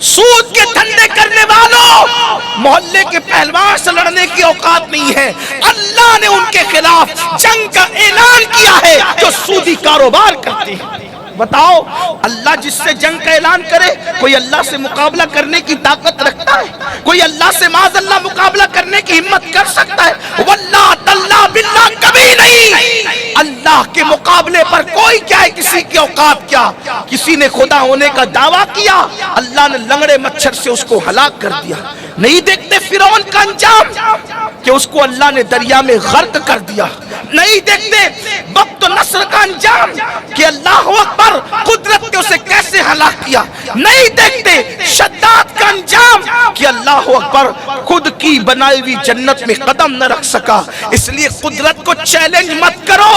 سود کے دھندے کرنے والوں، محلے کے پہلوان سے لڑنے کی اوقات نہیں ہے۔ اللہ نے ان کے خلاف جنگ کا اعلان کیا ہے جو سودی کاروبار کرتے ہیں۔ بتاؤ، اللہ جس سے جنگ کا اعلان کرے، کوئی اللہ سے مقابلہ کرنے کی طاقت رکھتا ہے؟ کوئی اللہ سے معاذ اللہ مقابلہ کرنے کی ہمت کر سکتا ہے؟ واللہ تاللہ باللہ کبھی نہیں۔ اللہ کے مقابلے پر کوئی کیا ہے، کسی کی اوقات کیا؟ کسی نے خدا ہونے کا دعویٰ کیا، اللہ نے لنگڑے مچھر سے اس کو ہلاک کر دیا۔ نہیں دیکھتے فرعون کا انجام کہ اس کو اللہ نے دریا میں غرق کر دیا؟ نہیں دیکھتے وقت و نصر کا انجام کہ اللہ اکبر قدرت نے اسے کیسے ہلاک کیا؟ نہیں دیکھتے شداد کا انجام کہ اللہ اکبر خود کی بنائی ہوئی جنت میں قدم نہ رکھ سکا۔ اس لیے قدرت کو چیلنج مت کرو،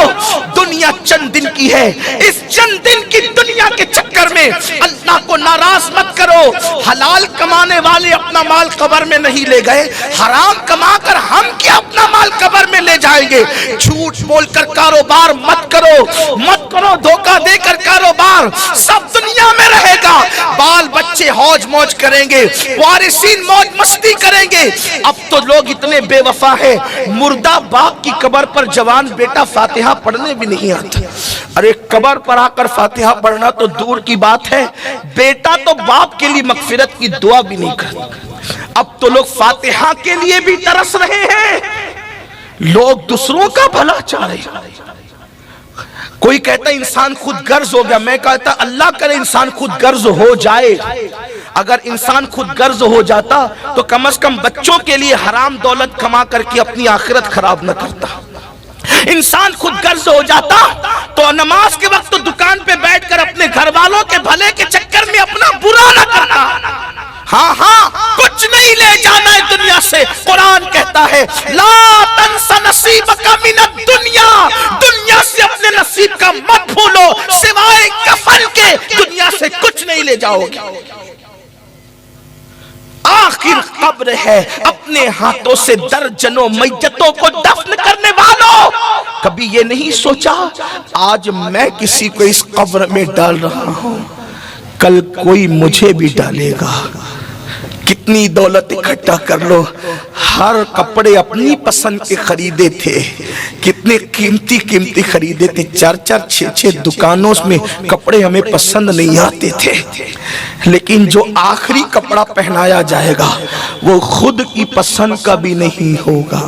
دنیا چند دن کی ہے، اس چند دن کی دنیا کے چکر میں اللہ کو ناراض مت کرو۔ حلال کمانے والے اپنا مال قبر میں نہیں لے گئے، حرام کما کر ہم کیا اپنا مال قبر میں لے جائیں گے؟ جھوٹ بول کر کاروبار مت کرو، مت کرو دھوکہ دے کر کاروبار، سب دنیا میں رہے گا۔ بال بچے ہوج موج کریں گے، وارثین موج مستی کریں گے۔ اب تو لوگ اتنے بے وفا ہیں، مردہ باپ کی قبر پر جوان بیٹا فاتحہ پڑھنے بھی نہیں آتا۔ ارے قبر پر آ کر فاتحہ پڑھنا تو دور کی بات ہے، بیٹا تو باپ کے لیے مغفرت کی دعا بھی نہیں کرتا۔ اب تو لوگ فاتحہ کے لیے بھی ترس رہے ہیں، لوگ دوسروں کا بھلا چاہ رہے ہیں۔ کوئی کہتا ہے انسان خود غرض ہو گیا، میں کہتا اللہ کرے انسان خود غرض ہو جائے۔ اگر انسان خود غرض ہو جاتا تو کم از کم بچوں کے لیے حرام دولت کما کر کے اپنی آخرت خراب نہ کرتا۔ انسان خود غرض ہو جاتا تو نماز کے وقت تو دکان پہ بیٹھ کر اپنے گھر والوں کے بھلے کے چکر میں اپنا برا نہ کرتا۔ ہاں کچھ نہیں لے جانا ہے دنیا سے۔ قرآن کہتا ہے لا تنس نصیبک من الدنیا، دنیا سے اپنے نصیب کا مت بھولو، سوائے کفن کے دنیا سے کچھ نہیں لے جاؤ گے۔ آخر قبر ہے، اپنے ہاتھوں سے درجنوں میتوں کو دفن کرنے والوں، کبھی یہ نہیں سوچا آج میں کسی کو اس قبر میں ڈال رہا ہوں، کل کوئی مجھے بھی ڈالے گا۔ کتنی دولت اکٹھا کر لو، ہر کپڑے اپنی پسند کے خریدے تھے، کتنے قیمتی خریدے تھے، 4-4 6-6 دکانوں میں کپڑے ہمیں پسند نہیں آتے تھے، لیکن جو آخری کپڑا پہنایا جائے گا وہ خود کی پسند کا بھی نہیں ہوگا،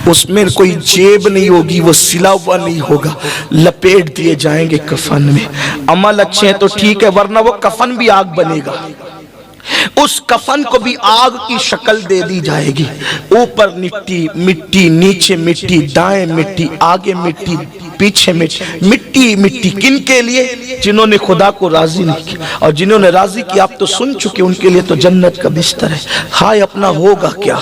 اس میں کوئی جیب نہیں ہوگی، وہ سلا ہوا نہیں ہوگا، لپیٹ دیے جائیں گے کفن میں۔ عمل اچھے ہیں تو ٹھیک ہے، ورنہ وہ کفن بھی آگ بنے گا، اس کفن کو بھی آگ کی شکل دے دی جائے گی، اوپر مٹی، نیچے مٹی، دائیں مٹی، آگے مٹی، پیچھے مٹی۔ کن کے لیے؟ جنہوں نے خدا کو راضی نہیں کیا، اور جنہوں نے راضی کیا آپ تو سن چکے، ان کے لیے تو جنت کا بستر ہے۔ ہائے اپنا ہوگا کیا؟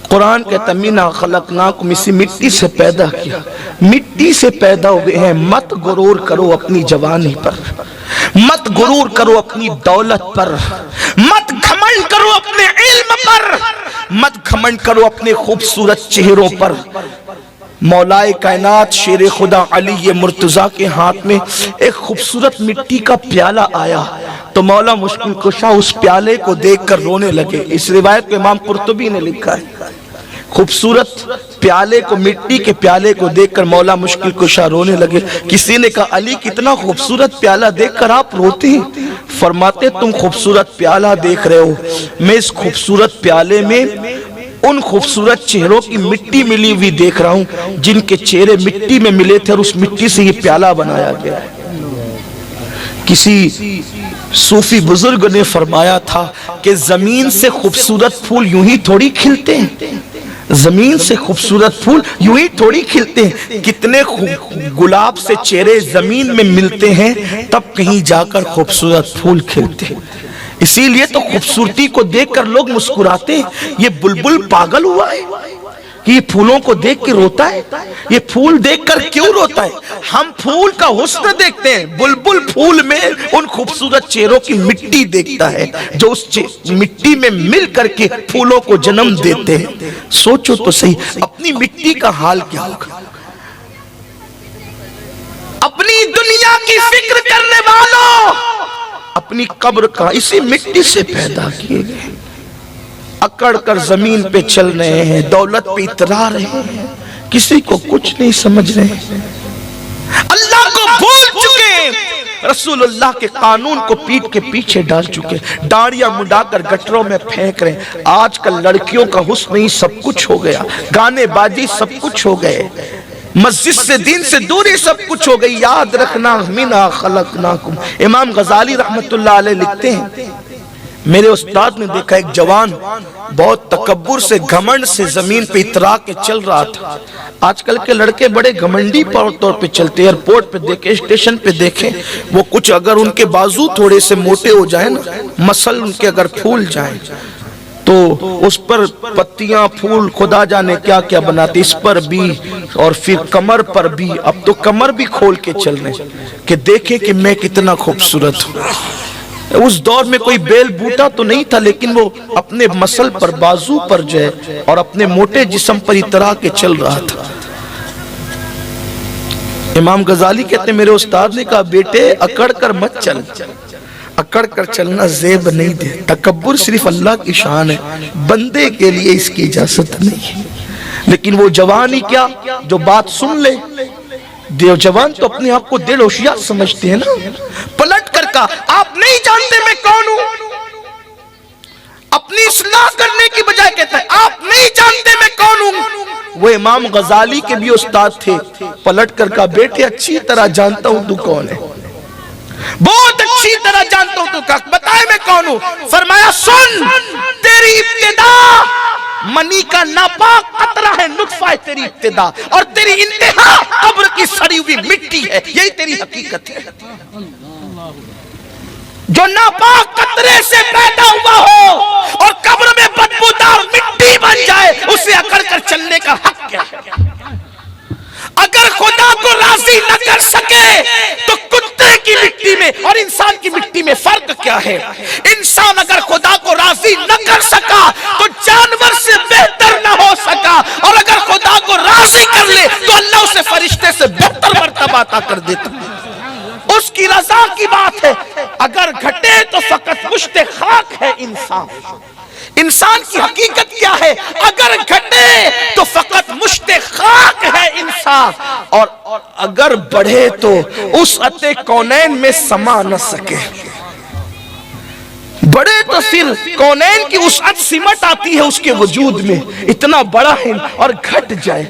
قرآن کہتا مِنْهَا خَلَقْنَاكُمْ، اسی مٹی سے پیدا کیا، مٹی سے پیدا ہوئے ہیں۔ مت غرور کرو اپنی جوانی پر، مت غرور کرو اپنی دولت پر، مت گھمنڈ کرو اپنے علم پر، مت گھمنڈ کرو اپنے خوبصورت چہروں پر۔ مولائے کائنات شیر خدا علی مرتضیٰ کے ہاتھ میں ایک خوبصورت مٹی کا پیالہ آیا تو مولا مشکل کشا اس پیالے کو دیکھ کر رونے لگے۔ اس روایت کو امام قرطبی نے لکھا ہے، خوبصورت پیالے کو، مٹی کے پیالے کو دیکھ کر مولا مشکل کشا رونے لگے۔ کسی نے کہا علی کتنا خوبصورت پیالہ دیکھ کر آپ روتے ہیں؟ فرماتے تم خوبصورت پیالہ دیکھ رہے ہو، میں اس خوبصورت پیالے میں ان خوبصورت چہروں کی مٹی ملی ہوئی دیکھ رہا ہوں جن کے چہرے مٹی میں ملے تھے، اور اس مٹی سے یہ پیالہ بنایا گیا ہے۔ کسی صوفی بزرگ نے فرمایا تھا کہ زمین سے خوبصورت پھول یوں ہی تھوڑی کھلتے ہیں، زمین سے خوبصورت پھول یوں ہی تھوڑی کھلتے ہیں، کتنے گلاب سے چہرے زمین میں ملتے ہیں تب کہیں جا کر خوبصورت پھول کھلتے ہیں۔ اسی لیے تو خوبصورتی کو دیکھ کر لوگ مسکراتے ہیں۔ یہ بلبل پاگل ہوا ہے کہ یہ پھولوں کو دیکھ کے روتا ہے؟ یہ پھول دیکھ کر کیوں روتا ہے؟ ہم پھول کا حسن دیکھتے ہیں، بلبل پھول میں ان خوبصورت چہروں کی مٹی دیکھتا ہے جو اس مٹی میں مل کر کے پھولوں کو جنم دیتے ہیں۔ سوچو تو صحیح اپنی مٹی کا حال کیا ہوگا؟ اپنی دنیا کی فکر کرنے والوں، اپنی قبر کا اسی مٹی سے پیدا کیے گئے، اکڑ کر زمین پہ چل رہے ہیں، دولت پہ اترا رہے ہیں، کسی کو کچھ نہیں سمجھ رہے ہیں، اللہ کو بھول چکے، رسول اللہ کے قانون کو پیٹ کے پیچھے ڈال چکے، داڑیاں مڈا کر گٹروں میں پھینک رہے ہیں۔ آج کل لڑکیوں کا حسن ہی سب کچھ ہو گیا، گانے بازی سب کچھ ہو گئے، مسجد سے دین سے دوری سب کچھ ہو گئی۔ یاد رکھنا منا خلقناکم، امام غزالی رحمت اللہ علیہ لکھتے ہیں، میرے استاد نے دیکھا ایک جوان بہت تکبر سے گھمنڈ سے زمین پہ اترا کے چل رہا تھا۔ آج کل کے لڑکے بڑے گھمنڈی طور پہ چلتے، ایئرپورٹ پہ دیکھیں، اسٹیشن پہ دیکھیں، وہ کچھ اگر ان کے بازو تھوڑے سے موٹے ہو جائیں نا، مسل ان کے اگر پھول جائیں تو اس پر پتیاں پھول خدا جانے کیا کیا بناتے، اس پر بھی اور پھر کمر پر بھی۔ اب تو کمر بھی کھول کے چل رہے کہ دیکھیں کہ میں کتنا خوبصورت ہوں۔ اس دور میں کوئی بیل بوٹا تو نہیں تھا، لیکن وہ اپنے مسل پر بازو پر جو ہے اور اپنے موٹے جسم پر اترا کے چل رہا تھا۔ امام غزالی کہتے ہیں، میرے استاد نے کہا بیٹے اکڑ کر مت چل، اکڑ کر چلنا زیب نہیں دے، تکبر صرف اللہ کی شان ہے، بندے کے لیے اس کی اجازت نہیں ہے۔ لیکن وہ جوان ہی کیا جو بات سن لے، دیو جوان تو اپنے آپ کو دل ہوشیار سمجھتے ہیں نا، پلٹ کر کہا آپ نہیں جانتے میں کون ہوں، اپنی اصلاح کرنے کی بجائے کہتا ہے آپ نہیں جانتے میں کون ہوں۔ وہ امام غزالی کے بھی استاد تھے، پلٹ کر کہا بیٹے اچھی طرح جانتا ہوں تو کون ہے، بہت اچھی طرح جانتا ہوں تو کہا بتائے میں کون ہوں۔ فرمایا سن، تیری ابتدا منی کا ناپاک قطرہ ہے، نطفہ ہے تیری ابتدا، اور تیری انتہا قبر کی سڑی ہوئی مٹی ہے، یہی تیری حقیقت ہے۔ جو ناپاک قطرے سے پیدا ہوا ہو اور قبر میں بدبودار مٹی بن جائے، اسے اکڑ کر چلنے کا حق کیا ہے؟ اگر خدا کو راضی نہ کر سکے تو کتے کی مٹی میں اور انسان کی مٹی میں فرق کیا ہے؟ انسان اگر خدا کو راضی نہ کر سکا تو جانور سے بہتر نہ ہو سکا، اور اگر خدا کو راضی کر لے تو اللہ اسے فرشتے سے بہتر مرتبہ عطا کر دیتا۔ اس کی رضا کی بات ہے، اگر گھٹے تو فقط مشت خاک ہے انسان۔ انسان کی حقیقت کیا ہے؟ اگر گھٹے تو فقط مشت خاک ہے انسان، اور اگر بڑھے تو اس عطے کونین میں سما نہ سکے۔ بڑے تو پھر کونین کی وسعت سمٹ آتی ہے اس کے وجود میں، اتنا بڑا ہے، اور گھٹ جائے،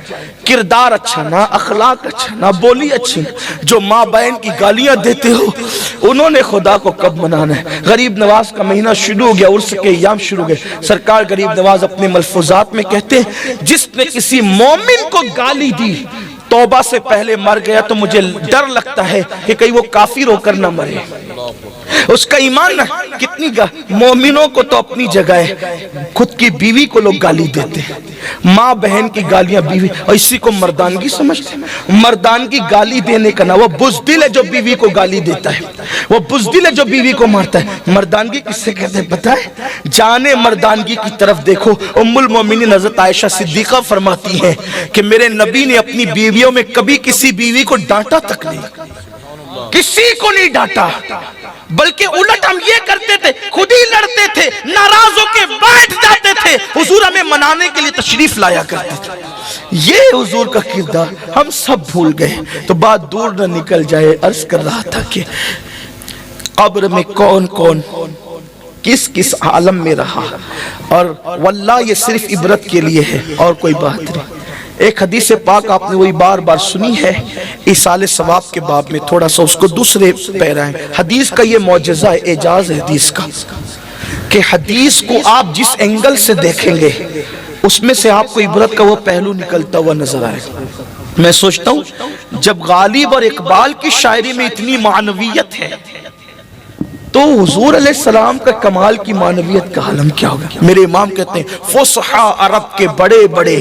کردار اچھا نہ، اخلاق اچھا نہ، بولی اچھی نہ، جو ماں بہن کی گالیاں دیتے ہو انہوں نے خدا کو کب منانا ہے؟ غریب نواز کا مہینہ شروع ہو گیا، عرس کے ایام شروع ہو گئے، سرکار غریب نواز اپنے ملفوظات میں کہتے ہیں جس نے کسی مومن کو گالی دی توبہ سے پہلے مر گیا تو مجھے ڈر لگتا ہے کہ کہیں وہ کافر ہو کر نہ مرے، اس کا ایمان نہ۔ کتنی مومنوں کو تو اپنی جگہ ہے، خود کی بیوی کو لوگ گالی دیتے ہیں، ماں بہن کی گالیاں بیوی، اور اسی کو مردانگی سمجھتے ہیں۔ مردانگی گالی دینے کا نہ، وہ بزدل ہے جو بیوی کو گالی دیتا ہے، وہ بزدل ہے جو بیوی کو مارتا ہے۔ مردانگی کس سے کہتے ہیں پتہ ہے؟ جانے مردانگی کی طرف دیکھو، ام المومنین حضرت عائشہ صدیقہ فرماتی ہیں کہ میرے نبی نے اپنی بیویوں میں کبھی کسی بیوی کو ڈانٹا تک نہیں، کسی کو نہیں ڈانٹا، بلکہ الٹ ہم یہ کرتے تھے، خود ہی لڑتے تھے، ناراض ہو کے بیٹھ جاتے تھے، حضور ہمیں منانے کے لیے تشریف لایا کرتے تھے۔ یہ حضور کا کردار ہم سب بھول گئے۔ تو بات دور نہ نکل جائے، عرض کر رہا تھا کہ قبر میں کون کون کس کس عالم میں رہا، اور واللہ یہ صرف عبرت کے لیے ہے اور کوئی بات نہیں۔ ایک حدیث پاک آپ نے وہی بار بار سنی ہے، ایصال ثواب کے باب میں، تھوڑا سا اس کو دوسرے پیرا ہے۔ حدیث کا یہ معجزہ ہے، اعجاز ہے حدیث کا، کہ حدیث کو آپ جس اینگل سے دیکھیں گے اس میں سے آپ کو عبرت کا وہ پہلو نکلتا ہوا نظر آئے گا۔ میں سوچتا ہوں جب غالب اور اقبال کی شاعری میں اتنی معنویت ہے تو حضور علیہ السلام کا کمال کی معنویت کا عالم کیا ہوگا؟ میرے امام کہتے ہیں فصحا عرب کے بڑے بڑے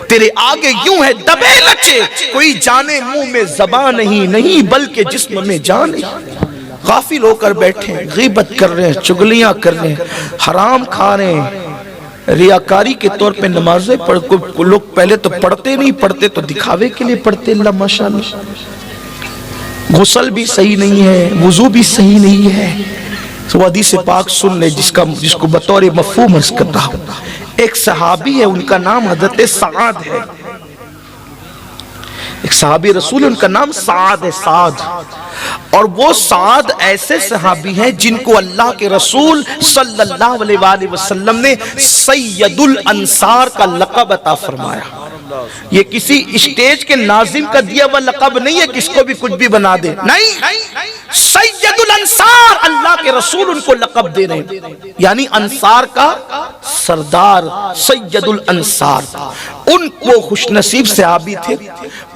تیرے آگے یوں ہے دبے لچے، کوئی جانے منہ میں زبان نہیں بلکہ جسم میں جان ہے۔ غافل ہو کر بیٹھے ہیں، غیبت کر رہے ہیں، چگلیاں کر رہے ہیں، حرام کھا رہے ہیں، ریاکاری کے طور پہ نمازیں لوگ پہلے تو پڑھتے نہیں، پڑھتے تو دکھاوے کے لیے پڑھتے، اللہ ماشاءاللہ۔ غسل بھی صحیح نہیں ہے، وضو بھی صحیح نہیں ہے، تو وہ حدیث پاک سن لے جس کو بطور مفہوم عرض کر رہا ہوں. ایک صحابی ہے، ان کا نام حضرت سعد ہے. ایک صحابی رسول، ان کا نام سعد ہے، سعد. اور وہ سعد ایسے صحابی ہیں جن کو اللہ کے رسول صلی اللہ علیہ وآلہ وسلم نے سید الانصار کا لقب عطا فرمایا. یہ کسی اسٹیج کے ناظم کا دیا ہوا لقب نہیں ہے کس کو بھی کچھ بھی بنا دے، نہیں، سید الانصار اللہ کے رسول ان کو لقب دے رہے ہیں، یعنی انصار کا سردار سید الانصار. ان کو خوش نصیب صحابی تھے،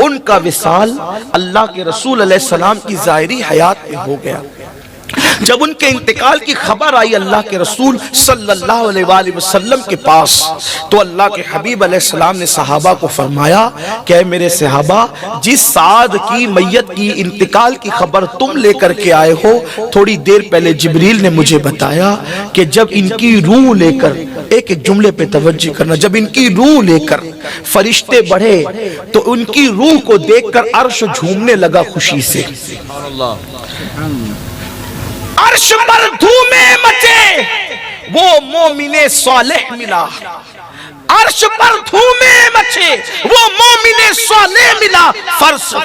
ان کا وصال اللہ کے رسول علیہ السلام کی ظاہری حیات میں ہو گیا. جب ان کے انتقال کی خبر آئی اللہ کے رسول صلی اللہ علیہ وآلہ وسلم کے پاس، تو اللہ کے حبیب علیہ السلام نے صحابہ کو فرمایا کہ اے میرے صحابہ، جس سعد کی میت کی انتقال کی خبر تم لے کر کے آئے ہو، تھوڑی دیر پہلے جبریل نے مجھے بتایا کہ جب ان کی روح لے کر، ایک توجہ پہ توجہ کرنا، جب ان کی روح لے کر فرشتے بڑھے تو ان کی روح کو دیکھ کر عرش جھومنے لگا خوشی سے. عرش پر دھومیں مچے، وہ مومن صالح ملا. عرش پر دھومیں مچے، وہ مومن صالح ملا.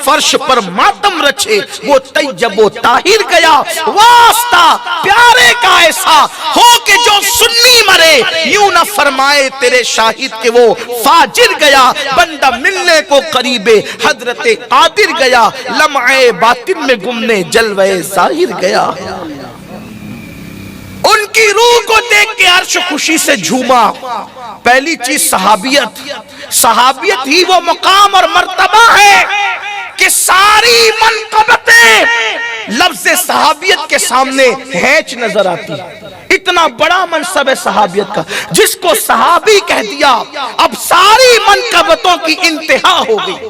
فرش پر ماتم رچے، وہ طیب و طاہر گیا. واسطہ پیارے کا ایسا ہو کہ جو سنی مرے، یوں نہ فرمائے تیرے شاہد کہ وہ فاجر گیا. بندہ ملنے کو قریب حضرت قادر گیا، لمعے باطن میں گمنے جلوے ظاہر گیا. ان کی روح کو دیکھ کے عرش خوشی سے جھوما. پہلی چیز صحابیت. صحابیت ہی وہ مقام اور مرتبہ ہے کہ ساری منقبتیں لفظ صحابیت کے سامنے ہیچ نظر آتی. اتنا بڑا منصب ہے صحابیت کا، جس کو صحابی کہہ دیا اب ساری منقبتوں کی انتہا ہو گئی.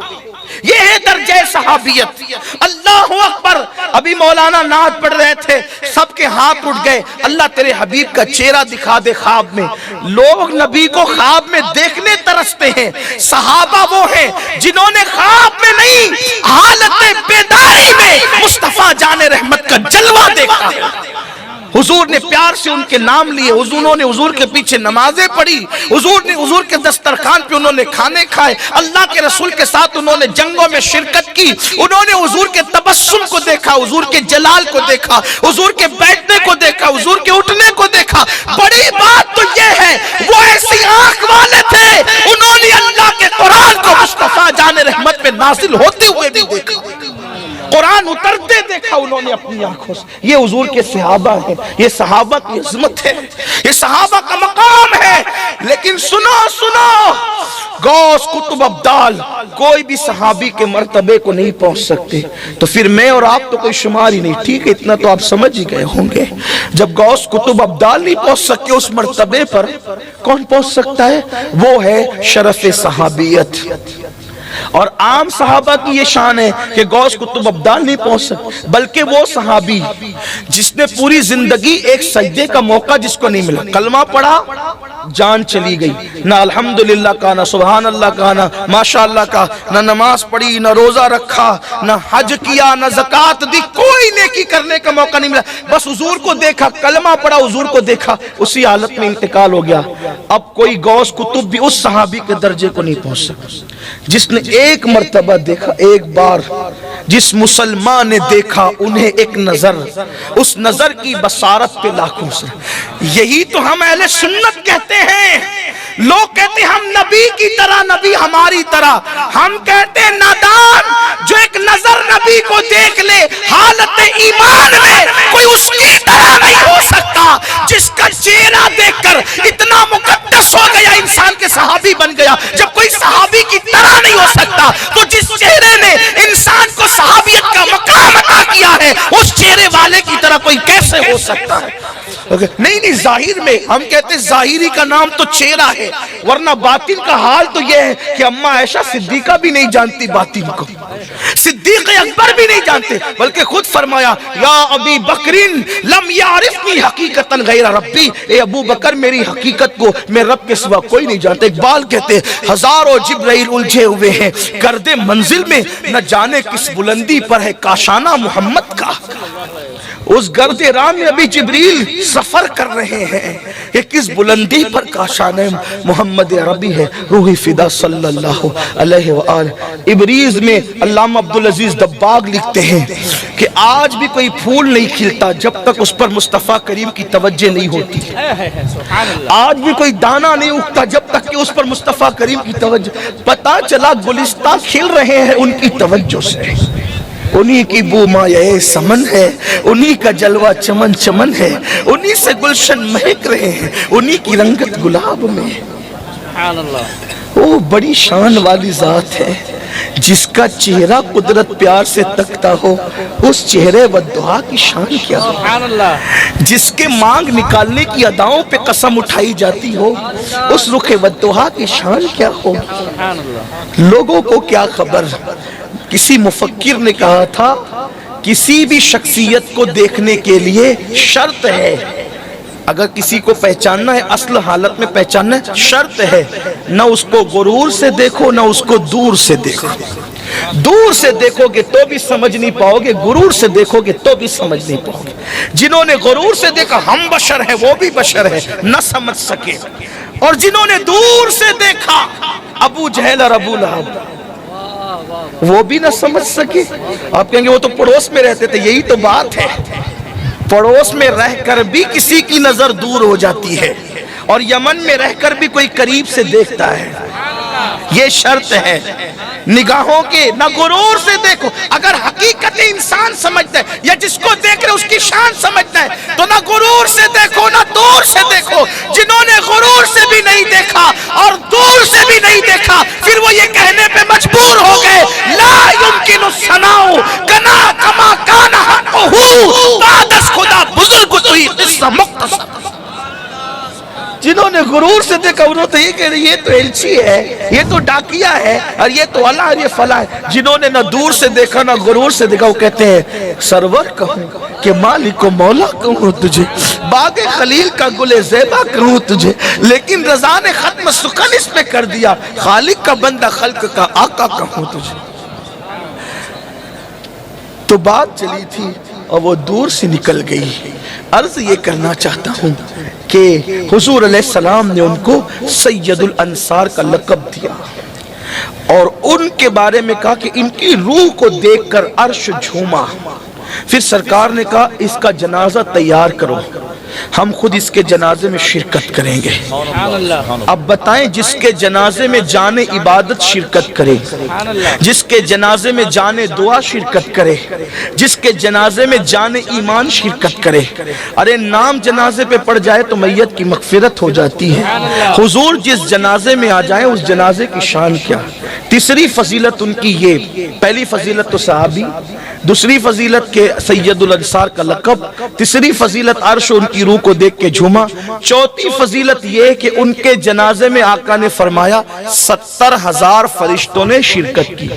یہ ہے درجہ صحابیت. اللہ اکبر. ابھی مولانا نعت پڑھ رہے تھے، سب کے ہاتھ اٹھ گئے. اللہ تیرے حبیب کا چہرہ دکھا دے خواب میں. لوگ نبی کو خواب میں دیکھنے ترستے ہیں. صحابہ وہ ہیں جنہوں نے خواب میں نہیں، حالت بیداری میں مصطفیٰ جان رحمت کا جلوہ دیکھا. حضور نے پیار سے ان کے نام لیے، حضور نے حضور کے پیچھے نمازیں پڑھی، حضور کے دسترخوان پہ انہوں نے کھانے کھائے، اللہ کے رسول کے ساتھ انہوں نے جنگوں میں شرکت کی. انہوں نے حضور کے تبسم کو دیکھا، حضور کے جلال کو دیکھا، حضور کے بیٹھنے کو دیکھا، حضور کے اٹھنے کو دیکھا. بڑی بات تو یہ ہے وہ ایسی آنکھ والے تھے، انہوں نے اللہ کے قرآن کو مصطفیٰ جان رحمت پہ نازل ہوتے ہوئے بھی دیکھا، قرآن اترتے دیکھا انہوں نے اپنی آنکھوں سے. یہ حضور کے صحابہ ہیں، یہ صحابہ کی عظمت ہے، یہ صحابہ کا مقام ہے. لیکن سنو غوث قطب ابدال کوئی بھی صحابی کے مرتبے کو نہیں پہنچ سکتے. تو پھر میں اور آپ تو کوئی شمار ہی نہیں. ٹھیک ہے، اتنا تو آپ سمجھ ہی گئے ہوں گے. جب غوث قطب ابدال نہیں پہنچ سکتے اس مرتبے پر، کون پہنچ سکتا ہے؟ وہ ہے شرف صحابیت. اور عام صحابہ کی یہ شان ہے کہ غوث قطب ابدال نہیں پہنچ سکتے، بلکہ وہ صحابی جس نے پوری زندگی ایک سجدے کا موقع جس کو نہیں ملا، کلمہ پڑھا جان چلی گئی، نہ الحمدللہ کا، نہ سبحان اللہ کا، نہ ماشاءاللہ کا، نہ نماز پڑھی، نہ روزہ رکھا، نہ حج کیا، نہ زکوٰۃ دی، کوئی نیکی کرنے کا موقع نہیں ملا. بس حضور کو دیکھا، کلمہ پڑھا، حضور کو دیکھا، اسی حالت میں انتقال ہو گیا. اب کوئی غوث قطب بھی اس صحابی کے درجے کو نہیں پہنچ سکا جس نے ایک مرتبہ دیکھا، ایک بار. جس مسلمان نے دیکھا انہیں ایک نظر، اس نظر کی بصارت پہ لاکھوں سر. یہی تو ہم اہل سنت کہتے ہیں. لوگ کہتے ہیں ہم نبی کی طرح، نبی ہماری طرح. ہم کہتے ہیں نادان جو ایک نظر نبی کو دیکھ لے حالت ایمان میں، کوئی اس کی طرح نہیں ہو سکتا. جس کا چہرہ دیکھ کر اتنا مقدس ہو گیا، انسان کے صحابی بن گیا. جب کوئی صحابی کی طرح نہیں ہو سکتا تو جس چہرے نے انسان کو صحابیت کا مقام عطا کیا ہے، اس چہرے والے کی طرح کوئی کیسے ہو سکتا ہے؟ نہیں، ظاہر میں ہم کہتے ہیں ظاہری کا نام تو چہرہ ہے، ورنہ باطن کا حال تو یہ ہے کہ اماں عائشہ صدیقہ بھی نہیں جانتی باطن کو، صدیق اکبر بھی نہیں جانتے، بلکہ خود فرمایا یا ابی بکرین لم یعرفنی حقیقتا غیر ربی، اے ابو بکر میری حقیقت کو میں رب کے سوا کوئی نہیں جانتا. اقبال کہتے ہیں ہزاروں جبرائیل الجھے ہوئے ہیں گردِ منزل میں، نہ جانے کس بلندی پر ہے کاشانہ محمد کا. اس گرد راہ میں ابھی جبریل سفر کر رہے ہیں کہ کس بلندی پر کاشان محمد عربی ہے، روحی فدا صلی اللہ علیہ وآلہ۔ ابریز میں علامہ عبدالعزیز دباغ لکھتے ہیں کہ آج بھی کوئی پھول نہیں کھلتا جب تک اس پر مصطفیٰ کریم کی توجہ نہیں ہوتی، آج بھی کوئی دانہ نہیں اگتا جب تک کہ اس پر مصطفیٰ کریم کی توجہ، پتا چلا گلستہ کھل رہے ہیں ان کی توجہ سے، انہی کی بو مایہ سمن ہے، انہی کا جلوہ چمن چمن ہے، انہی سے گلشن مہک رہے ہیں، انہی کی رنگت گلاب میں۔ سبحان اللہ، وہ بڑی شان والی ذات ہے جس کا چہرہ قدرت پیار سے تکتا ہو، اس چہرے والدعا کی شان کیا ہو، سبحان اللہ، جس کے مانگ نکالنے کی اداؤں پہ قسم اٹھائی جاتی ہو، اس رخ والدعا کی شان کیا ہو۔ سبحان اللہ، لوگوں کو کیا خبر، کسی مفکر نے کہا تھا کسی بھی شخصیت کو دیکھنے کے لیے شرط ہے، اگر کسی کو پہچاننا ہے اصل حالت میں پہچاننا ہے، شرط ہے نہ اس کو غرور سے دیکھو نہ اس کو دور سے دیکھو، دور سے دیکھو گے تو بھی سمجھ نہیں پاؤ گے، غرور سے دیکھو گے تو بھی سمجھ نہیں پاؤ گے۔ جنہوں نے غرور سے دیکھا ہم بشر ہیں وہ بھی بشر ہے، نہ سمجھ سکے، اور جنہوں نے دور سے دیکھا ابو جہل اور ابو لہب وہ بھی نہ سمجھ سکے۔ آپ کہیں گے وہ تو پڑوس میں رہتے تھے، یہی تو بات ہے، پڑوس میں رہ کر بھی کسی کی نظر دور ہو جاتی ہے اور یمن میں رہ کر بھی کوئی قریب سے دیکھتا ہے، یہ شرط ہے نگاہوں کے، نہ غرور سے دیکھو، اگر حقیقت انسان سمجھتا ہے یا جس کو دیکھ رہے اس کی شان سمجھتا ہے تو نہ غرور سے دیکھو نہ دور سے دیکھو۔ جنہوں نے غرور سے بھی نہیں دیکھا اور دور سے بھی نہیں دیکھا پھر وہ یہ کہنے پہ مجبور ہو گئے لا یمکن الثناء کنا کما کان حقہ بعد از خدا بزرگ توئی قصہ مختصر۔ جنہوں نے غرور سے دیکھا انہوں نے یہ کہہ رہے یہ تو ایلچی ہے، یہ تو ڈاکیہ ہے، اور یہ تو اللہ اور یہ فلاں ہے۔ جنہوں نے نہ دور سے دیکھا نہ غرور سے دیکھا وہ کہتے ہیں سرور کہوں کہ مالک و مولا کہوں تجھے، باغ خلیل کا گل زیبا کہوں تجھے، لیکن رضا نے ختم سخن اس پہ کر دیا، خالق کا بندہ خلق کا آقا کہوں تجھے۔ تو بات چلی تھی اور وہ دور سے نکل گئی۔ عرض یہ کرنا چاہتا ہوں کہ حضور علیہ السلام نے ان کو سید الانصار کا لقب دیا اور ان کے بارے میں کہا کہ ان کی روح کو دیکھ کر عرش جھوما۔ پھر سرکار نے کہا اس کا جنازہ تیار کرو، ہم خود اس کے جنازے میں شرکت کریں گے۔ اب بتائیں جس کے جنازے میں جان عبادت شرکت کرے، جس کے جنازے میں جان دعا شرکت کرے، جس کے جنازے میں جان ایمان شرکت کرے، ارے نام جنازے پہ پڑ جائے تو میت کی مغفرت ہو جاتی ہے۔ حضور جس جنازے میں آ جائیں اس جنازے کی شان کیا۔ تیسری فضیلت ان کی یہ، پہلی فضیلت تو صحابی، دوسری فضیلت کے سید الانصار کا لقب، تیسری فضیلت عرش ان کی روح کو دیکھ کے جھوما، چوتھی فضیلت یہ کہ ان کے جنازے میں آقا نے فرمایا 70,000 فرشتوں نے شرکت کی۔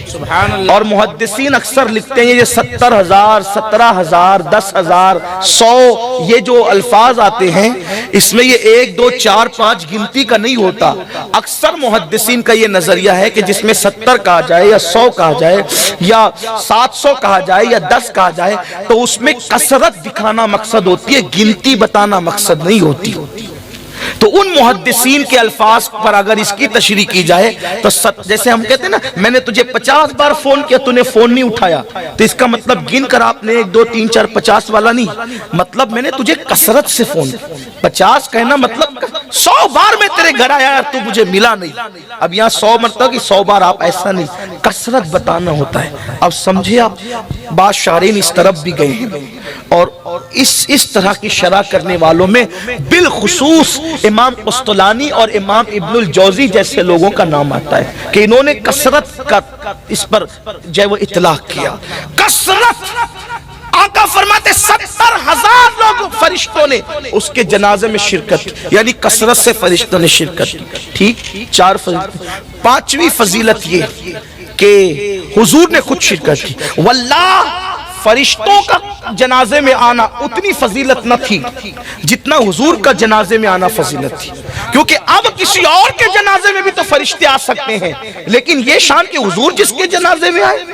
اور محدثین اکثر لکھتے ہیں یہ 70,000 17,000 10,000 100 یہ جو الفاظ آتے ہیں اس میں یہ 1 2 4 5 گنتی کا نہیں ہوتا۔ اکثر محدثین کا یہ نظریہ ہے کہ جس میں 70 کہا جائے یا 100 کہا جائے یا 700 کہا جائے یا 10 کہا جائے تو اس میں کثرت دکھانا مقصد ہوتی ہے، گنتی بتانا مقصد نہیں ہوتی۔ تو ان محدثین کے الفاظ پر اگر اس کی تشریح کی جائے تو جیسے ہم کہتے ہیں نا میں نے تجھے 50 بار فون کیا تو نے فون نہیں اٹھایا، تو اس کا مطلب گن کر آپ نے 1 2 3 4 50 والا نہیں، مطلب میں نے تجھے کثرت سے فون 50 کہنا مطلب 100 بار میں تیرے گھر آیا تو مجھے ملا نہیں۔ اب یہاں 100 مرتبہ کہ 100 بار آپ ایسا نہیں، کثرت بتانا ہوتا ہے۔ اب سمجھے آپ بعض شارحین اس طرف بھی گئے ہیں اور اس طرح کی شرح کرنے والوں میں بالخصوص امام قسطلانی اور امام ابن الجوزی جیسے لوگوں کا نام آتا ہے کہ انہوں نے کثرت کا اس پر جو وہ اطلاق کیا۔ کثرت آقا فرماتے 70,000 لوگ فرشتوں نے اس کے جنازے میں شرکت کی، یعنی کثرت سے فرشتوں نے شرکت کی۔ ٹھیک 4 فضیلت۔ 5ویں فضیلت یہ کہ حضور نے خود شرکت کی۔ واللہ فرشتوں کا جنازے میں آنا اتنی فضیلت نہ تھی جتنا حضور کا جنازے میں آنا فضیلت تھی، کیونکہ اب کسی اور کے جنازے میں بھی تو فرشتے آ سکتے ہیں لیکن یہ شان کہ حضور جس کے جنازے میں آئے۔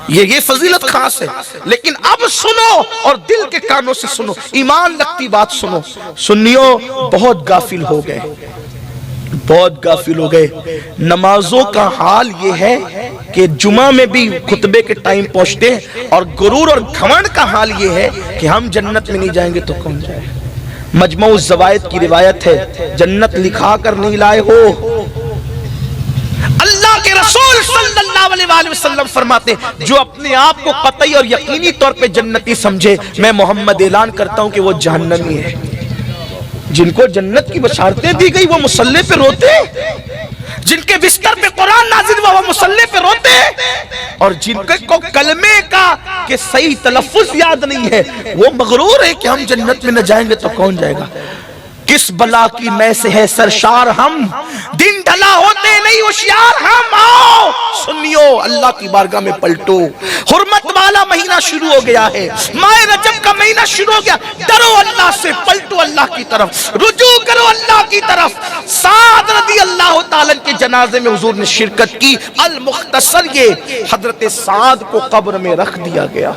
یہ فضیلت خاص ہے. لیکن اب سنو اور دل کے کانوں سے سنو, ایمان لگتی بات سنو. سنیو, بہت غافل ہو گئے, بہت غافل ہو گئے. نمازوں کا حال یہ ہے کہ جمعہ میں بھی خطبے کے ٹائم پہنچتے ہیں, اور غرور اور گھمنڈ کا حال یہ ہے کہ ہم جنت میں نہیں جائیں گے تو کون جائے. مجموع الزوائد کی روایت ہے, جنت لکھا کر نہیں لائے ہو. اللہ کے رسول صلی اللہ علیہ وسلم فرماتے ہیں جو اپنے آپ کو قطعی اور یقینی طور پہ جنتی سمجھے, میں محمد اعلان کرتا ہوں کہ وہ جہنمی ہے. جن کو جنت کی بشارتیں دی گئی وہ مصلی پہ روتے, جن کے بستر پہ قرآن نازل ہوا وہ مصلی پہ روتے, اور جن کو کلمے کا کہ صحیح تلفظ یاد نہیں ہے وہ مغرور ہے کہ ہم جنت میں نہ جائیں گے تو کون جائے گا. کس بلا کی میں سے ہے سرشار ہم, دن ڈھلا ہوتے نہیں ہوشیار ہم. آؤ سنیو, اللہ کی بارگاہ میں پلٹو. حرمت والا مہینہ شروع ہو گیا ہے, ماہ رجب کا مہینہ شروع ہو گیا. ڈرو اللہ سے, پلٹو اللہ کی طرف, رجوع کرو اللہ کی طرف. سعد رضی اللہ تعالیٰ کے جنازے میں حضور نے شرکت کی. المختصر یہ حضرت سعد کو قبر میں رکھ دیا گیا,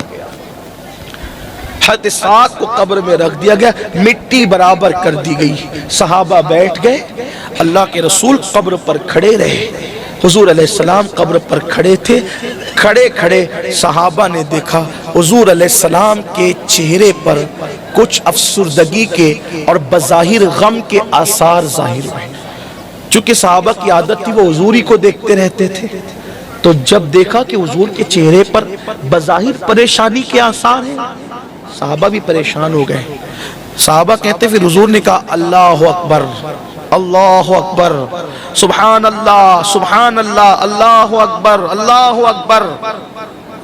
حضرت سعد کو قبر میں رکھ دیا گیا, مٹی برابر کر دی گئی. صحابہ بیٹھ گئے, اللہ کے رسول قبر پر کھڑے رہے. حضور علیہ السلام قبر پر کھڑے تھے. کھڑے کھڑے صحابہ نے دیکھا حضور علیہ السلام کے چہرے پر کچھ افسردگی کے اور بظاہر غم کے آثار ظاہر ہوئے. چونکہ صحابہ کی عادت تھی وہ حضور ہی کو دیکھتے رہتے تھے, تو جب دیکھا کہ حضور کے چہرے پر بظاہر پریشانی کے آثار ہیں, صحابہ بھی پریشان ہو گئے. صحابہ کہتے پھر حضور نے کہا اللہ اکبر, اللہ اکبر, سبحان اللہ, سبحان اللہ, اللہ اکبر, اللہ اکبر.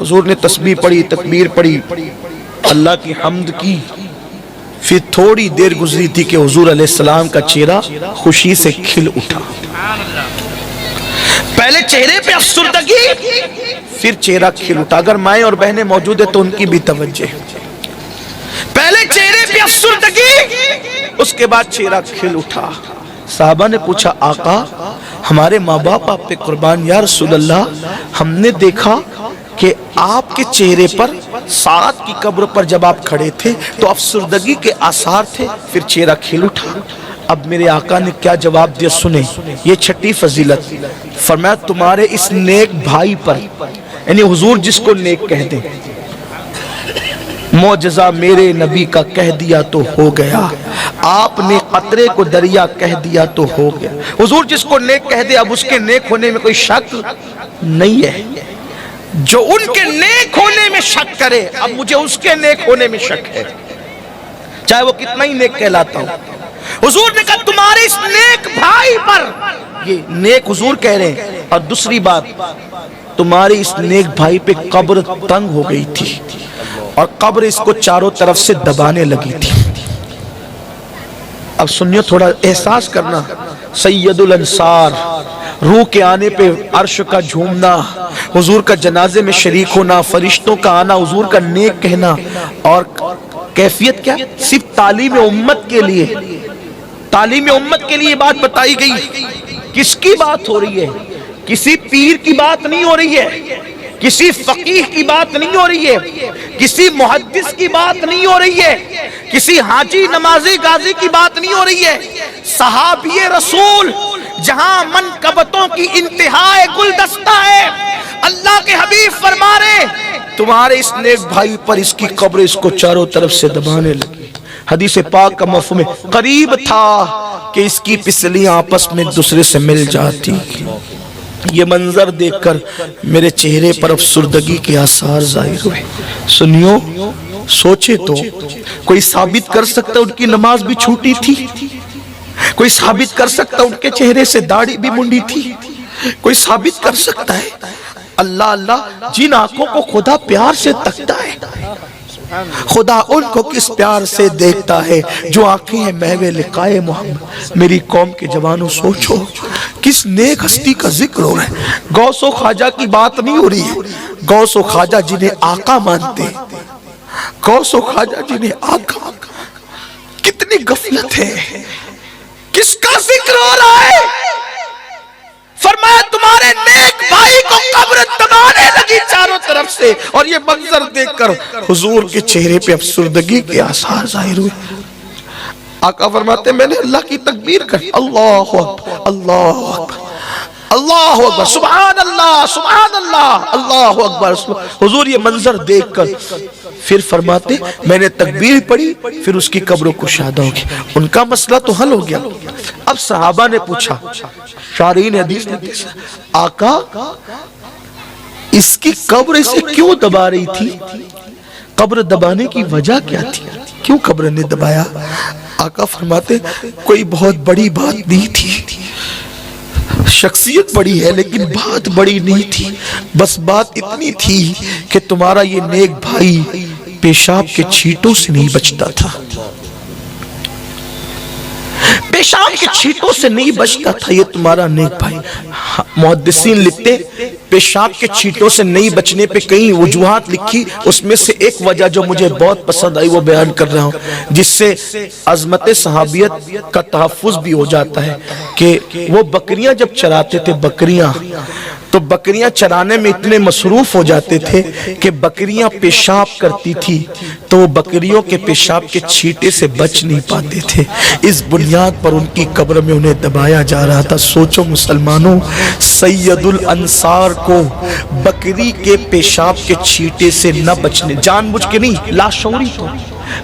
حضور نے تسبیح پڑھی, تکبیر پڑھی, اللہ کی حمد کی. پھر تھوڑی دیر گزری تھی کہ حضور علیہ السلام کا چہرہ خوشی سے کھل اٹھا. پہلے چہرے پہ افسردگی, پھر چہرہ کھل اٹھا. اگر مائیں اور بہنیں موجود ہیں تو ان کی بھی توجہ. پہلے چہرے پہ افسردگی, اس کے بعد چہرہ کھل اٹھا. صحابہ نے پوچھا آقا ہمارے ماں باپ آپ پہ قربان, یا رسول اللہ ہم نے دیکھا کہ آپ کے چہرے پر سعد کی قبر پر جب آپ کھڑے تھے تو افسردگی کے آثار تھے, پھر چہرہ کھل اٹھا. اب میرے آقا نے کیا جواب دیا سنیں, یہ چھٹی فضیلت. فرمایا تمہارے اس نیک بھائی پر, یعنی حضور جس کو نیک کہہ دیں, معجزہ میرے نبی کا کہہ دیا تو ہو گیا, آپ نے قطرے کو دریا کہہ دیا تو ہو گیا. حضور جس کو نیک کہہ دے اب اس کے نیک ہونے میں کوئی شک نہیں ہے. جو ان کے نیک ہونے میں شک کرے اب مجھے اس کے نیک ہونے میں شک ہے, چاہے وہ کتنا ہی نیک کہلاتا ہوں. حضور نے کہا تمہارے اس نیک بھائی پر, یہ نیک حضور کہہ رہے ہیں. اور دوسری بات, تمہارے اس نیک بھائی پہ قبر تنگ ہو گئی تھی اور قبر اس کو چاروں طرف سے دبانے لگی تھی. اب سنیو, تھوڑا احساس کرنا. سید الانصار, روح کے آنے پہ عرش کا جھومنا, حضور کا جنازے میں شریک ہونا, فرشتوں کا آنا, حضور کا نیک کہنا, اور کیفیت کیا, صرف تعلیم امت کے لیے, تعلیم امت کے لیے بات بتائی گئی. کس کی بات ہو رہی ہے؟ کسی پیر کی بات نہیں ہو رہی ہے, کسی فقیہ کی بات نہیں ہو رہی ہے, کسی محدث کی بات نہیں ہو رہی ہے, کسی حاجی نمازی غازی کی بات نہیں ہو رہی ہے. صحابی رسول جہاں منقبتوں کی انتہائے گلدستہ ہے, اللہ کے حبیب فرما رہے تمہارے اس نیک بھائی پر اس کی قبر اس کو چاروں طرف سے دبانے لگی. حدیث پاک کا مفہوم ہے قریب تھا کہ اس کی پسلیاں آپس میں دوسرے سے مل جاتی. یہ منظر دیکھ کر میرے چہرے پر افسردگی کے آثار ظاہر ہوئے. سنیو, سوچے تو کوئی ثابت کر سکتا ان کی نماز بھی چھوٹی تھی, کوئی ثابت کر سکتا ان کے چہرے سے داڑھی بھی منڈی تھی, کوئی ثابت کر سکتا ہے. اللہ اللہ, جن آنکھوں کو خدا پیار سے تکتا ہے, خدا ان کو کس پیار سے دیکھتا ہے جو آنکھیں ہیں محو لقائے محمد. میری قوم کے جوانوں سوچو کس نیک ہستی کا ذکر ہو رہا ہے. غوث و خواجہ کی بات نہیں ہو رہی ہے, غوث و خواجہ جنہیں آقا مانتے, غوث و خواجہ جنہیں آقا. کتنی غفلت ہے, کس کا ذکر ہو رہا ہے؟ فرمایا تمہارے نیک بھائی کو قبر دبانے لگی چاروں طرف سے. تھے اور یہ منظر دیکھ کر حضور کے چہرے پہ افسردگی کے آثار ظاہر ہوئے۔ آقا فرماتے میں نے اللہ کی تکبیر کر، اللہ اکبر اللہ اکبر اللہ اکبر، سبحان اللہ اللہ اکبر۔ حضور یہ منظر دیکھ کر پھر فرماتے میں نے تکبیر پڑھی، پھر اس کی قبر کشادہ ہوگی۔ ان کا مسئلہ تو حل ہو گیا۔ اب صحابہ نے پوچھا، شارحین حدیث نے پوچھا، آقا اس کی قبر اسے کیوں دبا رہی تھی؟ قبر دبانے کی وجہ کیا تھی؟ کیوں قبر نے دبایا؟ آقا فرماتے کوئی بہت بڑی بات نہیں تھی، شخصیت بڑی ہے لیکن بات بڑی نہیں تھی، بس بات اتنی تھی کہ تمہارا یہ نیک بھائی پیشاب کے چھینٹوں سے نہیں بچتا تھا، پیشاب کے چھینٹوں سے نہیں بچتا تھا یہ تمہارا نیک بھائی۔ محدثین لکھتے پیشاب کے چھینٹوں سے نہیں بچنے پہ کئی وجوہات لکھی، اس میں سے ایک وجہ جو مجھے بہت پسند آئی وہ بیان کر رہا ہوں، جس سے عظمت صحابیت کا تحفظ بھی ہو جاتا ہے کہ وہ بکریاں جب چراتے تھے، بکریاں تو بکریاں چرانے میں اتنے مصروف ہو جاتے تھے کہ بکریاں پیشاب کرتی تھی تو وہ بکریوں کے پیشاب کے چھینٹے سے بچ نہیں پاتے تھے، اس بنیاد پر ان کی قبر میں انہیں دبایا جا رہا تھا۔ سوچو مسلمانوں، سید الانصار کو بکری کے پیشاب کے چھینٹے سے نہ بچنے، جان بوجھ کے نہیں،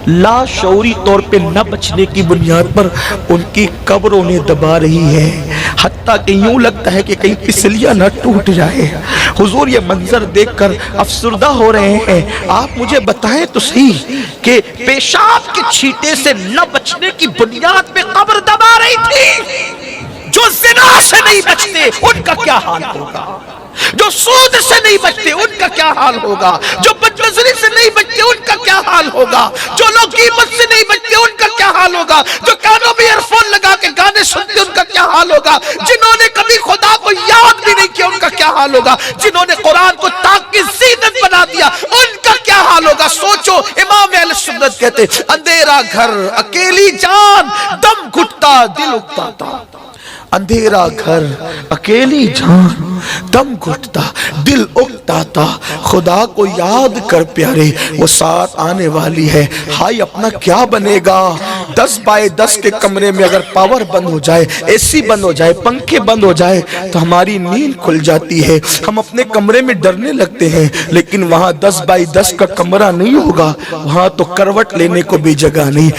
لاشعوری طور پہ نہ بچنے کی بنیاد پر ان کی قبر انہیں دبا رہی ہے، حتیٰ کہ یوں لگتا ہے کہ کہیں پسلیاں نہ ٹوٹ جائے۔ حضور یہ منظر دیکھ کر افسردہ ہو رہے ہیں۔ آپ مجھے بتائیں تو صحیح کہ پیشاب کے چھینٹے سے نہ بچنے کی بنیاد پہ قبر دبا رہی تھی، جو زنا سے نہیں بچتے ان کا کیا حال ہوگا، جو سود سے نہیں بچتے ان کا کیا حال ہوگا، جو بدنظری سے نہیں بچتے ان کا کیا حال ہوگا، جو لوگ غیبت سے نہیں بچتے ان کا کیا حال ہوگا، جو کانوں میں ایئر فون لگا کے گانے سنتے ان کا کیا حال ہوگا، جنہوں نے کبھی خدا کو یاد بھی نہیں کیا ان کا کیا حال ہوگا، جنہوں نے قرآن کو طاق کی زینت بنا دیا ان کا کیا حال ہوگا۔ سوچو، امام اہل سنت کہتے اندھیرا گھر اکیلی جان، دم گھٹتا دل اکتاتا، اندھیرا گھر اکیلی جان، دم گھٹتا دل اکتاتا، خدا کو یاد کر پیارے، وہ ساتھ آنے والی ہے۔ ہائی اپنا کیا بنے گا؟ 10x10 کے کمرے میں اگر پاور بند ہو جائے، اے سی بند ہو جائے، پنکھے بند ہو جائے تو ہماری نیند کھل جاتی ہے، ہم اپنے کمرے میں ڈرنے لگتے ہیں، لیکن وہاں 10x10 کا کمرہ نہیں ہوگا، وہاں تو کروٹ لینے کو بھی جگہ نہیں۔